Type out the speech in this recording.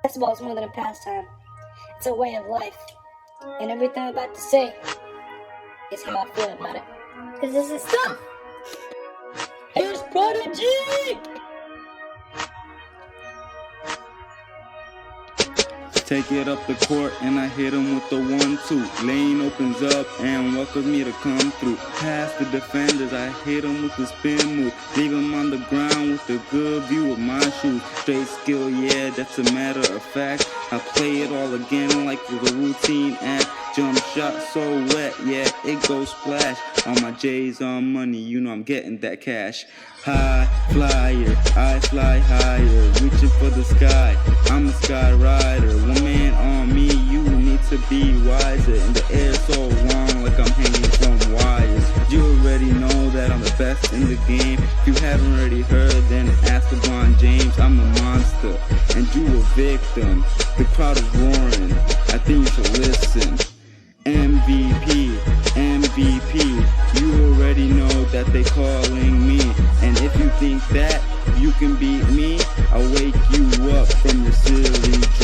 Basketball is more than a pastime. It's a way of life. And everything I'm about to say is how I feel about it. Because this is stuff. Here's Prodigy! Take it up the court and I hit him with the 1-2. Lane opens up and welcomes me to come through. Past the defenders, I hit him with the spin move. Leave him on the ground with a good view of my shoes. Straight skill, yeah, that's a matter of fact. I play it all again like it was a routine act. Jump shot so wet, yeah, it goes splash. All my J's on money, you know I'm getting that cash. High flyer, I fly higher, reaching for the sky. I'm a sky rider, one man on me, you need to be wiser. In the air so long, like I'm hanging from wires. You already know that I'm the best in the game. If you haven't already heard, then ask LeBron James. I'm a monster, and you a victim. The crowd is roaring, I think you should listen. MVP, MVP, you already know that they calling me. And if you think that you can beat me, I'll wake you up from your silly dreams.